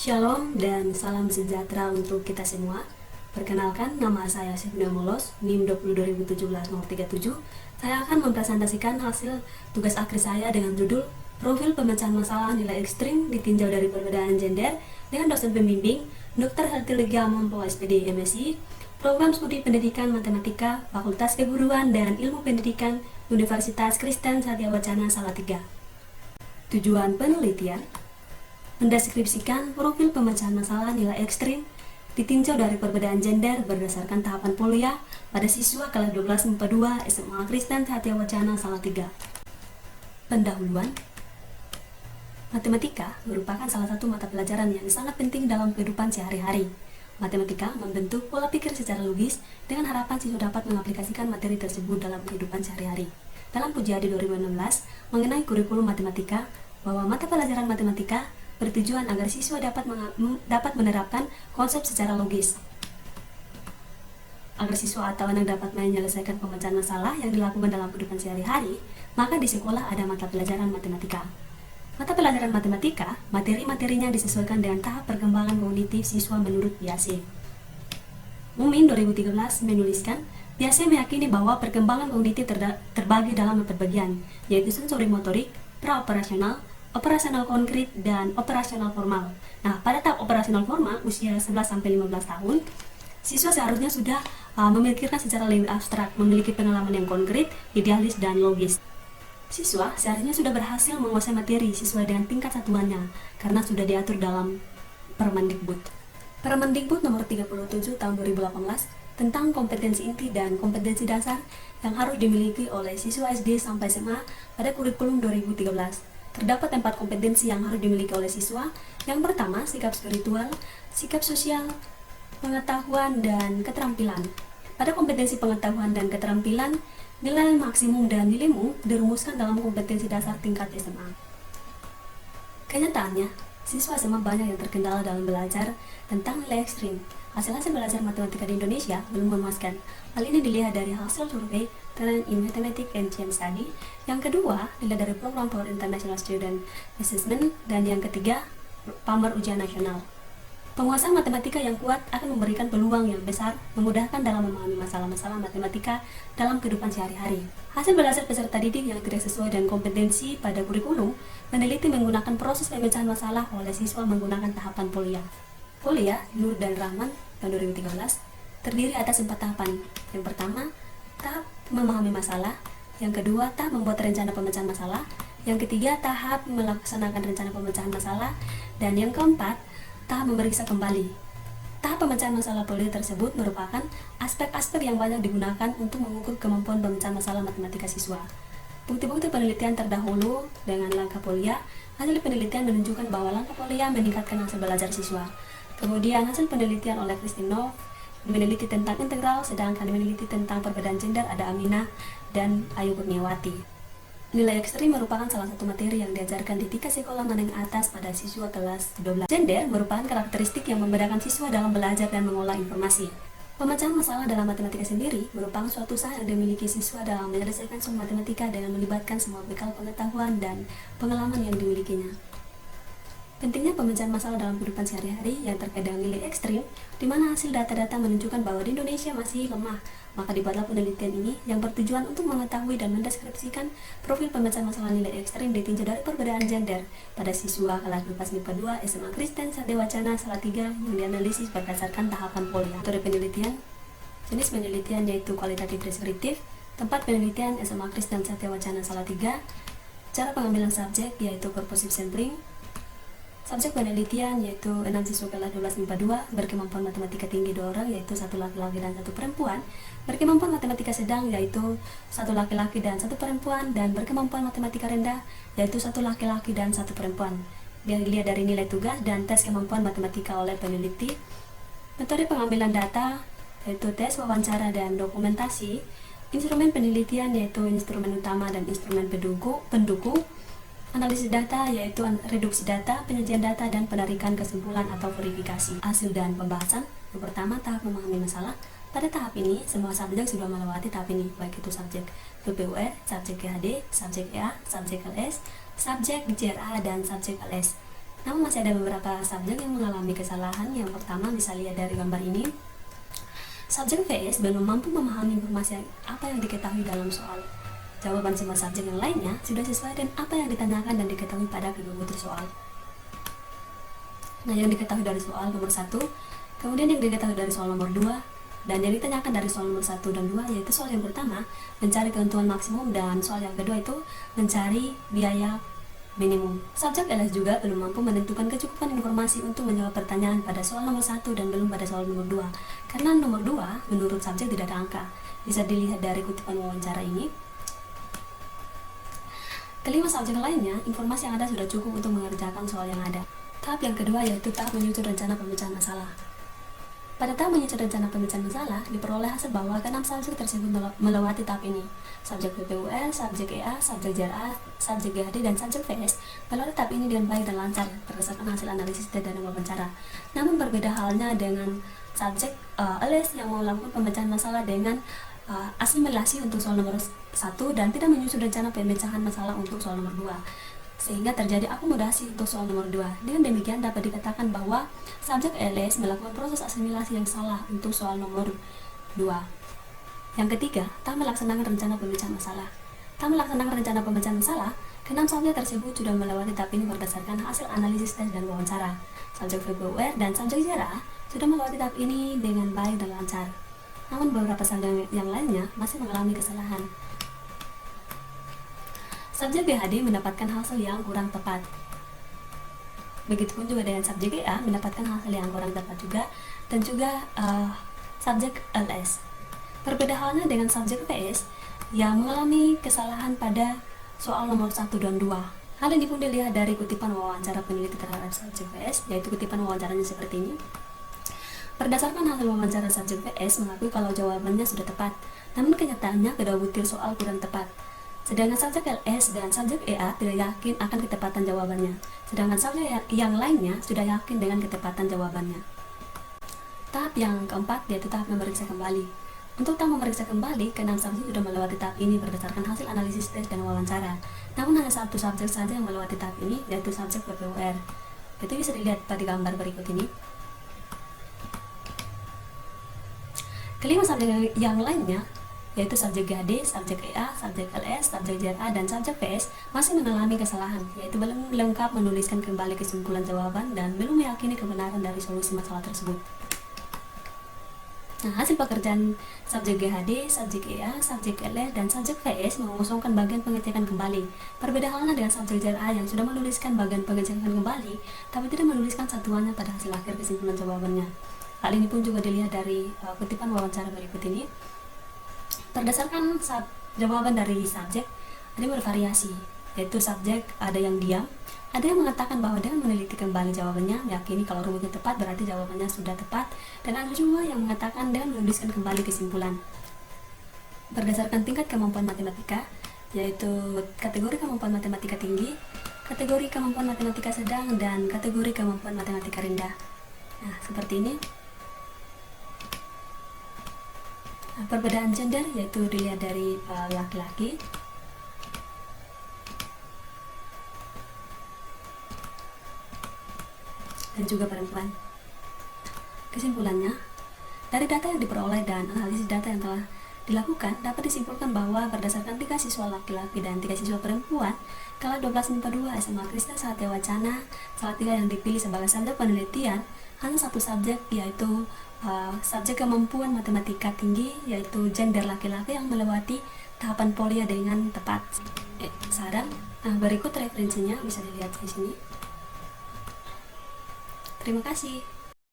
Shalom dan salam sejahtera untuk kita semua. Perkenalkan, nama saya Syafina Molos, NIM 20 2017-037. Saya akan mempresentasikan hasil tugas akhir saya dengan judul Profil Pemecahan Masalah Nilai Ekstrim Ditinjau dari Perbedaan Gender dengan dosen pembimbing Dr. Hertilega Mompo SPD MSI, Program Studi Pendidikan Matematika, Fakultas Keguruan dan Ilmu Pendidikan, Universitas Kristen Satya Wacana Salatiga. Tujuan penelitian mendeskripsikan profil pemecahan masalah nilai ekstrim ditinjau dari perbedaan gender berdasarkan tahapan kuliah pada siswa kelas 12 MIPA 2 SMA Kristen Satya Wacana Salatiga. Pendahuluan. Matematika merupakan salah satu mata pelajaran yang sangat penting dalam kehidupan sehari-hari. Matematika membentuk pola pikir secara logis dengan harapan siswa dapat mengaplikasikan materi tersebut dalam kehidupan sehari-hari. Dalam Pujiadi 2016 mengenai kurikulum matematika, bahwa mata pelajaran matematika bertujuan agar siswa dapat menerapkan konsep secara logis, agar siswa atau anak dapat menyelesaikan pemecahan masalah yang dilakukan dalam kehidupan sehari-hari. Maka di sekolah ada mata pelajaran matematika. Mata pelajaran matematika, materi-materinya disesuaikan dengan tahap perkembangan kognitif siswa menurut Piaget. Mumin 2013 menuliskan, Piaget meyakini bahwa perkembangan kognitif terbagi dalam 4 bagian, yaitu sensori motorik, praoperasional, operasional konkret, dan operasional formal. Nah, pada tahap operasional formal, usia 11-15 tahun, siswa seharusnya sudah memikirkan secara lebih abstrak, memiliki pengalaman yang konkret, idealis, dan logis. Siswa seharusnya sudah berhasil menguasai materi sesuai dengan tingkat satuannya, karena sudah diatur dalam Permendikbud. Permendikbud nomor 37 tahun 2018 tentang kompetensi inti dan kompetensi dasar yang harus dimiliki oleh siswa SD sampai SMA pada kurikulum 2013. Terdapat 4 kompetensi yang harus dimiliki oleh siswa. Yang pertama, sikap spiritual, sikap sosial, pengetahuan, dan keterampilan. Pada kompetensi pengetahuan dan keterampilan, nilai maksimum dan nilaimu dirumuskan dalam kompetensi dasar tingkat SMA. Kenyataannya, siswa SMA banyak yang terkendala dalam belajar tentang nilai ekstrim. Hasil-hasil belajar matematika di Indonesia belum memuaskan. Hal ini dilihat dari hasil survei Trend in Mathematics and Change Study. Yang kedua, dilihat dari program for International Student Assessment. Dan yang ketiga, pamer ujian nasional. Penguasaan matematika yang kuat akan memberikan peluang yang besar, memudahkan dalam memahami masalah-masalah matematika dalam kehidupan sehari-hari. Hasil belajar peserta didik yang tidak sesuai dengan kompetensi pada kurikulum, meneliti menggunakan proses pemecahan masalah oleh siswa menggunakan tahapan kuliah. Kuliah Nur dan Rahman tahun 2013 terdiri atas 4 tahapan. Yang pertama, tahap memahami masalah. Yang kedua, tahap membuat rencana pemecahan masalah. Yang ketiga, tahap melaksanakan rencana pemecahan masalah. Dan yang keempat, tahap memeriksa kembali. Tahap pemecahan masalah kuliah tersebut merupakan aspek-aspek yang banyak digunakan untuk mengukur kemampuan pemecahan masalah matematika siswa. Bukti-bukti penelitian terdahulu dengan langkah kuliah. Hasil penelitian menunjukkan bahwa langkah kuliah meningkatkan hasil belajar siswa. Kemudian hasil penelitian oleh Kristinov meneliti tentang integral, sedangkan meneliti tentang perbedaan gender ada Aminah dan Ayu Kurniawati. Nilai ekstrim merupakan salah satu materi yang diajarkan di tingkat sekolah menengah atas pada siswa kelas 12. Gender merupakan karakteristik yang membedakan siswa dalam belajar dan mengolah informasi. Pemecahan masalah dalam matematika sendiri merupakan suatu usaha yang dimiliki siswa dalam menyelesaikan semua matematika dengan melibatkan semua bekal pengetahuan dan pengalaman yang dimilikinya. Pentingnya pemecahan masalah dalam kehidupan sehari-hari yang terkait dengan nilai ekstrim, di mana hasil data-data menunjukkan bahwa di Indonesia masih lemah. Maka dibuatlah penelitian ini yang bertujuan untuk mengetahui dan mendeskripsikan profil pemecahan masalah nilai ekstrim ditinjau dari perbedaan gender pada siswa kelas 12 MIPA 2 SMA Kristen Satya Wacana Salatiga yang dianalisis berdasarkan tahapan kuliah. Metode penelitian, jenis penelitian yaitu kualitatif deskriptif, tempat penelitian SMA Kristen Satya Wacana Salatiga, cara pengambilan subjek yaitu purposive sampling. Subjek penelitian yaitu 6 siswa kelas 12 MIPA 2 berkemampuan matematika tinggi 2 orang yaitu 1 laki-laki dan 1 perempuan, berkemampuan matematika sedang yaitu 1 laki-laki dan 1 perempuan, dan berkemampuan matematika rendah yaitu 1 laki-laki dan 1 perempuan. Dilihat dari nilai tugas dan tes kemampuan matematika oleh peneliti. Metode pengambilan data yaitu tes, wawancara, dan dokumentasi. Instrumen penelitian yaitu instrumen utama dan instrumen pendukung. Analisis data yaitu reduksi data, penyajian data, dan penarikan kesimpulan atau verifikasi. Hasil dan pembahasan. Yang pertama, tahap memahami masalah. Pada tahap ini, semua subjek sudah melewati tahap ini, baik itu subjek PPUR, subjek GHD, subjek EA, subjek LS, subjek JRA, dan subjek LS. Namun masih ada beberapa subjek yang mengalami kesalahan. Yang pertama bisa lihat dari gambar ini. Subjek VS belum mampu memahami informasi apa yang diketahui dalam soal. Jawaban semua subjek yang lainnya sudah sesuai dengan apa yang ditanyakan dan diketahui pada kedua butir soal. Nah, yang diketahui dari soal nomor 1, kemudian yang diketahui dari soal nomor 2, dan yang ditanyakan dari soal nomor 1 dan 2, yaitu soal yang pertama mencari keuntungan maksimum dan soal yang kedua itu mencari biaya minimum. Subjek LS juga belum mampu menentukan kecukupan informasi untuk menjawab pertanyaan pada soal nomor 1 dan belum pada soal nomor 2. Karena nomor 2 menurut subjek tidak ada angka. Bisa dilihat dari kutipan wawancara ini. Kelima subjek lainnya, informasi yang ada sudah cukup untuk mengerjakan soal yang ada. Tahap yang kedua yaitu tahap menyusun rencana pemecahan masalah. Pada tahap menyusun rencana pemecahan masalah, diperoleh hasil bahwa ke-6 subjek tersebut melewati tahap ini. Subjek PPUL, subjek EA, subjek JRA, subjek GHD, dan subjek VS melewati tahap ini dengan baik dan lancar berdasarkan hasil analisis dan wawancara. Namun berbeda halnya dengan subjek LS yang melakukan pemecahan masalah dengan asimilasi untuk soal nomor 1 dan tidak menyusun rencana pemecahan masalah untuk soal nomor 2, sehingga terjadi akomodasi untuk soal nomor 2. Dengan demikian dapat dikatakan bahwa subjek LS melakukan proses asimilasi yang salah untuk soal nomor 2. Yang ketiga, tak melaksanakan rencana pemecahan masalah. Tak melaksanakan rencana pemecahan masalah, ke-6 subjek tersebut sudah melewati tahap ini berdasarkan hasil analisis tes dan wawancara. Subjek VBUR dan subjek JRA sudah melewati tahap ini dengan baik dan lancar. Namun beberapa subjek yang lainnya masih mengalami kesalahan. Subjek GHD mendapatkan hasil yang kurang tepat. Begitupun juga dengan subjek EA mendapatkan hasil yang kurang tepat juga, dan juga subjek LS. Berbeda halnya dengan subjek PS yang mengalami kesalahan pada soal nomor 1 dan 2. Hal ini pun dilihat dari kutipan wawancara peneliti terhadap subjek PS, yaitu kutipan wawancaranya seperti ini. Berdasarkan hasil wawancara, subjek PS mengakui kalau jawabannya sudah tepat, namun kenyataannya kedua butir soal kurang tepat. Sedangkan subjek LS dan subjek EA tidak yakin akan ketepatan jawabannya, sedangkan subjek yang lainnya sudah yakin dengan ketepatan jawabannya. Tahap yang keempat yaitu tahap memeriksa kembali. Untuk tahap memeriksa kembali, ke-6 subjek sudah melewati tahap ini berdasarkan hasil analisis tes dan wawancara. Namun hanya satu subjek saja yang melewati tahap ini, yaitu subjek PPUR. Itu bisa dilihat pada gambar berikut ini. Kelima subjek yang lainnya, yaitu subjek GHD, subjek EA, subjek LS, subjek JRA, dan subjek PS masih mengalami kesalahan, yaitu belum lengkap menuliskan kembali kesimpulan jawaban dan belum meyakini kebenaran dari solusi masalah tersebut. Nah, hasil pekerjaan subjek GHD, subjek EA, subjek LS, dan subjek PS mengosongkan bagian pengecekan kembali. Berbeda halnya dengan subjek JRA yang sudah menuliskan bagian pengecekan kembali, tapi tidak menuliskan satuannya pada hasil akhir kesimpulan jawabannya. Hal ini pun juga dilihat dari kutipan wawancara berikut ini. Berdasarkan jawaban dari subjek, ada bervariasi, yaitu subjek ada yang diam, ada yang mengatakan bahwa dengan meneliti kembali jawabannya, meyakini kalau rumusnya tepat berarti jawabannya sudah tepat, dan ada juga yang mengatakan dengan menuliskan kembali kesimpulan. Berdasarkan tingkat kemampuan matematika, yaitu kategori kemampuan matematika tinggi, kategori kemampuan matematika sedang, dan kategori kemampuan matematika rendah. Nah, seperti ini. Perbedaan gender yaitu dilihat dari laki-laki, dan juga perempuan. Kesimpulannya, dari data yang diperoleh dan analisis data yang telah dilakukan, dapat disimpulkan bahwa berdasarkan 3 siswa laki-laki dan 3 siswa perempuan kelas 12 MIPA 2 SMA Krista Satya Wacana, salah 3 yang dipilih sebagai subjek penelitian, hanya satu subjek yaitu subjek kemampuan matematika tinggi, yaitu gender laki-laki yang melewati tahapan polia dengan tepat. Saran, berikut referensinya bisa dilihat di sini. Terima kasih.